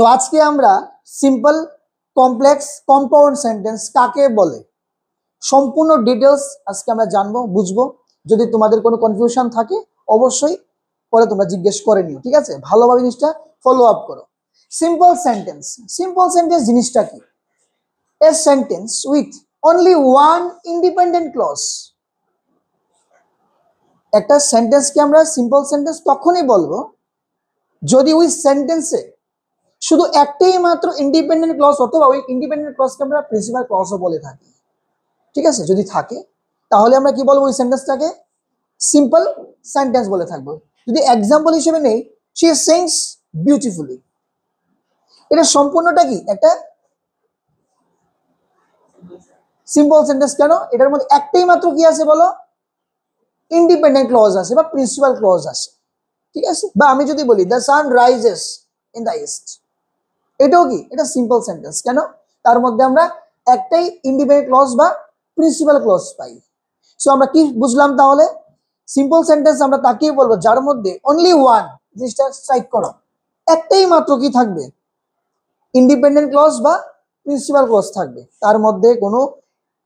So আজকে আমরা simple complex compound sentence কাকে বলে সম্পূর্ণ ডিটেইলস আজকে আমরা জানবো বুঝবো। যদি তোমাদের কোনো কনফিউশন থাকে অবশ্যই পরে তোমরা জিজ্ঞেস করে নিও, ঠিক আছে? ভালোভাবে জিনিসটা ফলো আপ করো। সিম্পল সেন্টেন্স জিনিসটা কি? A sentence with only one independent clause. একটা সেন্টেন্সকে আমরা সিম্পল সেন্টেন্স তখনই বলবো যদি ওই সেন্টেন্সে শুধু একটাই মাত্র ইন্ডিপেন্ডেন্ট ক্লজ অথবা ওই ইন্ডিপেন্ডেন্ট ক্লজকে আমরা প্রিন্সিপাল ক্লজও বলে থাকি, ঠিক আছে? যদি থাকে তাহলে আমরা কি বলবো? ওই সেন্টেন্সটাকে সিম্পল সেন্টেন্স বলে থাকবো। যদি এক্সাম্পল হিসেবে নেই, শি সিংস বিউটিফুলি, এটা সম্পূর্ণটা কি একটা সিম্পল সেন্টেন্স। কেন? এটার মধ্যে একটাই মাত্র কি আছে বলো? ইন্ডিপেন্ডেন্ট ক্লজ আছে বা প্রিন্সিপাল ক্লজ আছে, ঠিক আছে? বা আমি যদি বলি the sun rises in the east, এটাও কি এটা সিম্পল সেন্টেন্স। কেন? তার মধ্যে আমরা একটাই ইন্ডিপেন্ডেন্ট ক্লজ বা প্রিন্সিপাল ক্লজ পাই। সো আমরা কি বুঝলাম তাহলে? সিম্পল সেন্টেন্স আমরা তাকেই বলবো যার মধ্যে অনলি ওয়ান, জিনিসটা স্ট্রাইক করো, একটাই মাত্র কি থাকবে? ইন্ডিপেন্ডেন্ট ক্লজ বা প্রিন্সিপাল ক্লজ থাকবে। তার মধ্যে কোনো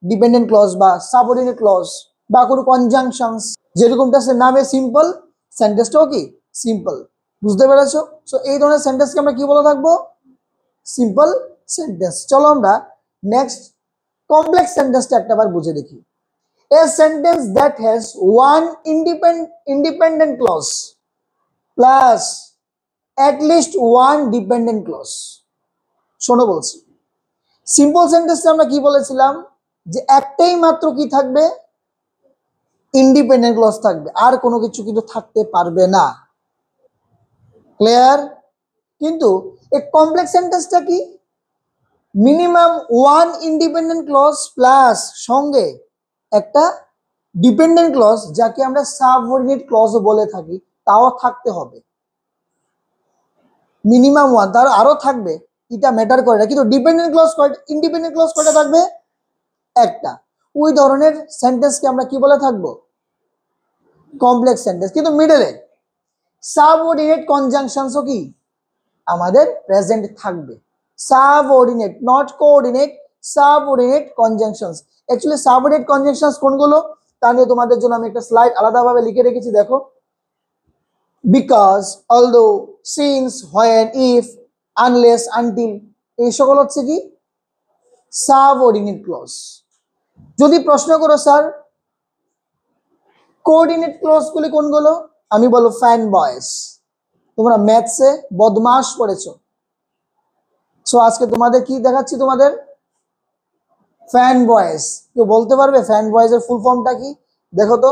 ডিপেন্ডেন্ট ক্লজ বা সাবঅর্ডিনেট ক্লজ বা কোনো কনজাংশনস, যেরকমটা নামে সিম্পল, সেন্টেন্সটাও কি সিম্পল। বুঝতে পেরেছো? সো এই ধরনের সেন্টেন্সকে আমরা কি বলে থাকবো? Simple sentence. চলো আমরা নেক্সট কমপ্লেক্স সেন্টেন্সটা একটাবার বুঝে দেখি। A sentence that has one independent clause plus at least one dependent clause। শোনো বলছি, সিম্পল সেন্টেন্সে আমরা কি বলেছিলাম? যে একটাই মাত্র কি থাকবে? ইন্ডিপেন্ডেন্ট ক্লজ থাকবে, আর কোনো কিছু কিন্তু থাকতে পারবে না। ক্লিয়ার? কিন্তু এই কমপ্লেক্স সেন্টেন্সটা কি? Minimum one independent clause plus সঙ্গে একটা ডিপেন্ডেন্ট ক্লজ, যাকে আমরা সাবঅর্ডিনেট ক্লজও বলে থাকি, তাও থাকতে হবে। মিনিমাম ওয়ান, তার আরো থাকবে, এটা ম্যাটার করে না। কিন্তু ডিপেন্ডেন্ট ক্লজ কয়টা, ইন্ডিপেন্ডেন্ট ক্লজ কয়টা থাকবে? একটা। ওই ধরনের সেন্টেন্সকে আমরা কি বলে থাকবো? Complex sentence. কিন্তু মিডলে সাবঅর্ডিনেট কনজাংশনসও কি আমাদের প্রেজেন্ট থাকবে। Subordinate, not coordinate, subordinate conjunctions. Actually subordinate conjunctions কোনগুলো তা নিয়ে তোমাদের জন্য আমি একটা স্লাইড আলাদাভাবে লিখে রেখেছি, দেখো। Because, although, since, when, if, unless, until, এই সকল হচ্ছে কি সাবঅর্ডিনেট ক্লজ। যদি প্রশ্ন করো স্যার কোঅর্ডিনেট ক্লজ গুলি কোনগুলো, আমি বলবো ফ্যান বয়েস। তোমরা ম্যাথসে বদমাশ পড়েছো, সো আজকে তোমাদের কি দেখাচ্ছি? তোমাদের ফ্যান বয়েস। কেউ বলতে পারবে ফ্যান বয়েসের ফুল ফর্মটা কি? দেখো তো।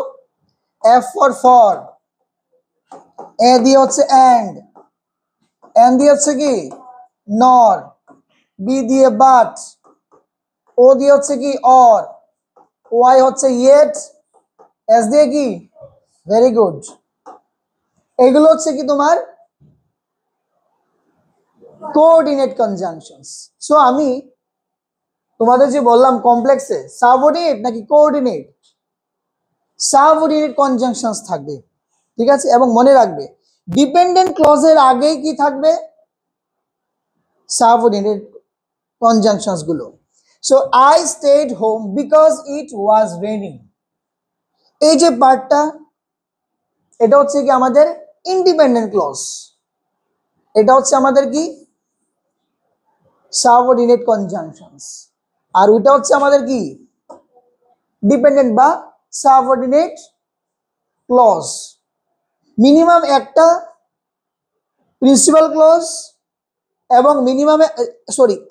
এফ ফর, এ দিয়ে হচ্ছে এন্ড, এন দিয়ে হচ্ছে কি নর, বি দিয়ে বাট, ও দিয়ে হচ্ছে কি অর, ওয়াই হচ্ছে ইয়েট, এস দিয়ে কি ভেরি গুড। এগুলো হচ্ছে কি তোমার কোঅর্ডিনেট কনজাংশনস। সো আমি তোমাদের যে বললাম কমপ্লেক্সে সাবঅর্ডিনেট নাকি কোঅর্ডিনেট, সাবঅর্ডিনেট কনজাংশনস থাকবে, ঠিক আছে? এবং মনে রাখবে ডিপেন্ডেন্ট ক্লজের আগেই কি থাকবে? সাবঅর্ডিনেট কনজাংশনস গুলো। So I stayed home because it was raining, এই যে পার্টটা, এটা হচ্ছে কি আমাদের ইন্ডিপেন্ডেন্ট ক্লজ, এটা হচ্ছে আমাদের কি সাবঅর্ডিনেট কনজাংশনস। আর ওইটা হচ্ছে আমাদের কি ডিপেন্ডেন্ট বা সাবঅর্ডিনেট ক্লজ। মিনিমাম একটা প্রিন্সিপাল ক্লজ এবং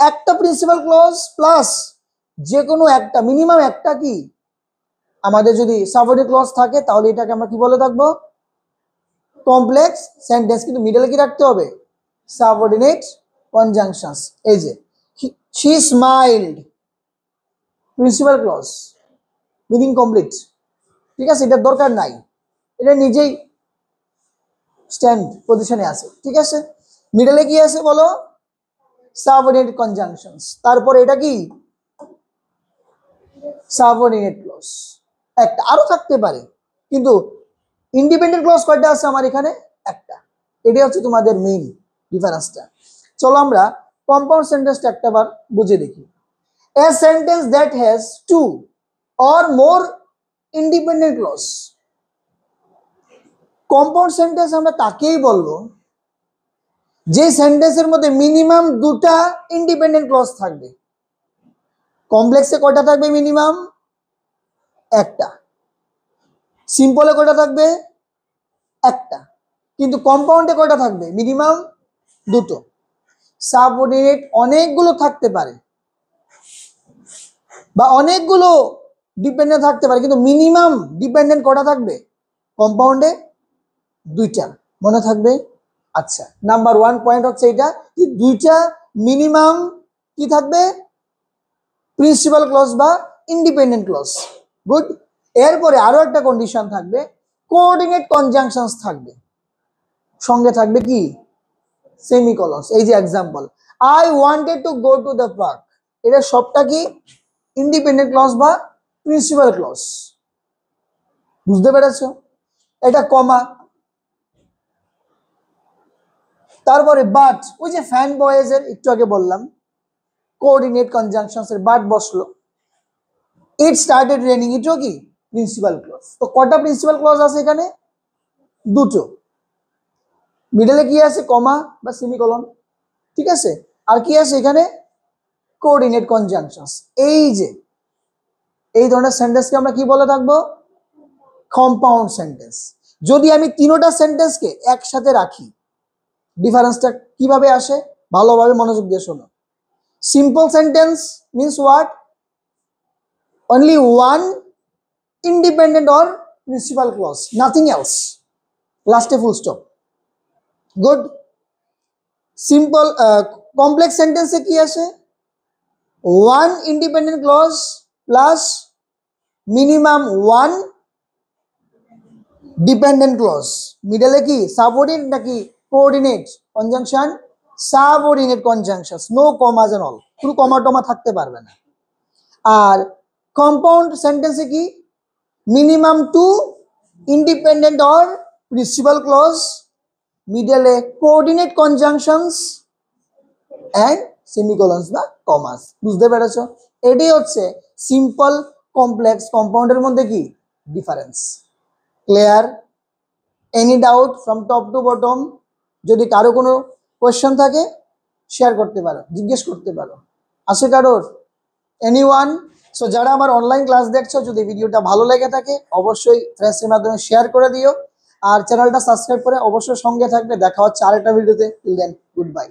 একটা প্রিন্সিপাল ক্লজ প্লাস যে কোনো একটা মিনিমাম একটা কি আমাদের যদি সাবঅর্ডিনেট ক্লজ থাকে, তাহলে এটাকে আমরা কি বলে থাকবো? Complex sentence. কিন্তু মিডলে কি রাখতে হবে? Subordinate conjunctions. এই যে she smiled, principal clause, meaning complete, ঠিক আছে? এটার দরকার নাই, এটা নিজেই স্ট্যান্ড পজিশনে আছে, ঠিক আছে? মিডলে কি আছে বলো? Subordinate conjunctions. তারপরে এটা কি সাবঅর্ডিনেট ক্লজ। একটা, আরো থাকতে পারে, কিন্তু ইন্ডিপেন্ডেন্ট ক্লজ কয়টা আছে আমার এখানে? একটা। এটাই হচ্ছে তোমাদের মেইন ডিফারেন্সটা। চলো আমরা কম্পাউন্ড সেন্টেন্সটা একটাবার বুঝে দেখি। A sentence that has two or more independent clause. Compound sentence আমরা তাকেই বলবো যে সেন্টেন্সের মধ্যে মিনিমাম দুটা ইন্ডিপেন্ডেন্ট ক্লজ থাকবে। কমপ্লেক্সে কয়টা থাকবে? মিনিমাম একটা। সিম্পলে কয়টা থাকবে? একটা। কিন্তু কম্পাউন্ডে কয়টা থাকবে? মিনিমাম দুটো। সাবঅর্ডিনেট অনেকগুলো থাকতে পারে বা অনেকগুলো ডিপেন্ডেন্ট থাকতে পারে, কিন্তু মিনিমাম ডিপেন্ডেন্ট কয়টা থাকবে? কম্পাউন্ডে দুইটা। মনে থাকবে? আচ্ছা, নাম্বার 1 পয়েন্ট হচ্ছে এটা যে দুইটা মিনিমাম কি থাকবে? প্রিন্সিপাল ক্লজ বা ইন্ডিপেন্ডেন্ট ক্লজ। গুড। এরপরে আরো একটা কন্ডিশন থাকবে, কোঅর্ডিনেট কনজাংশনস থাকবে, সঙ্গে থাকবে কি? সেমিকলনস। এই যে example, I wanted to go to the park, এটা সবটা কি? ইন্ডিপেন্ডেন্ট ক্লজ বা প্রিন্সিপাল ক্লজ। বুঝতে পেরেছো? এটা কমা। তারপরে বাট, ওই যে ফ্যান বয়েজ এর একটু আগে বললাম, কোঅর্ডিনেট কনজাংশনস এর বাট বসলো। ইট স্টার্টেড রেনিং, এটাও কি? Principal clause. তো কটা প্রিন্সিপাল ক্লজ আছে এখানে? দুটো। মিডলে কি আছে? কমা বা সেমিকলন। ঠিক আছে। আর কি আছে এখানে? Coordinate conjunctions. এই যে এই ধরনের সেন্টেন্সকে আমরা কি বলে থাকবো? Compound sentence. যদি আমি তিনোটা সেন্টেন্সকে একসাথে রাখি, ডিফারেন্সটা কিভাবে আসে? ভালোভাবে মনোযোগ দিয়ে শোনো। Simple sentence means what? Only one independent or principal clause, nothing else. Last a full stop. Good. Simple complex sentence কি আছে? one independent clause plus minimum one dependent clause. Middle কি? Subordinate নাকি coordinate conjunction? Subordinate conjunctions, no commas and all. শুধু কমা টমা থাকতে পারবে না। আর compound sentence কি? Minimum two independent or principal clause, মিডলে কোঅর্ডিনেট কনজাংশনস এন্ড সেমিকলনস বা কমাস। বুঝতে পেরেছো? এটাই হচ্ছে সিম্পল কমপ্লেক্স কম্পাউন্ডের মধ্যে কি difference. Clear? Any doubt from top to bottom? যদি কারো কোনো কোয়েশ্চেন থাকে শেয়ার করতে পারো, জিজ্ঞেস করতে পারো। আছে কারোর? এনিওয়ান? সো যারা আমার অনলাইন ক্লাস দেখছো, যদি ভিডিওটা ভালো লেগে থাকে অবশ্যই ফ্রেন্ডসের মাধ্যমে শেয়ার করে দিও, আর চ্যানেলটা সাবস্ক্রাইব করে অবশ্যই সঙ্গে থাকবে। দেখা হচ্ছে আরেকটা ভিডিওতে। Till then, good by.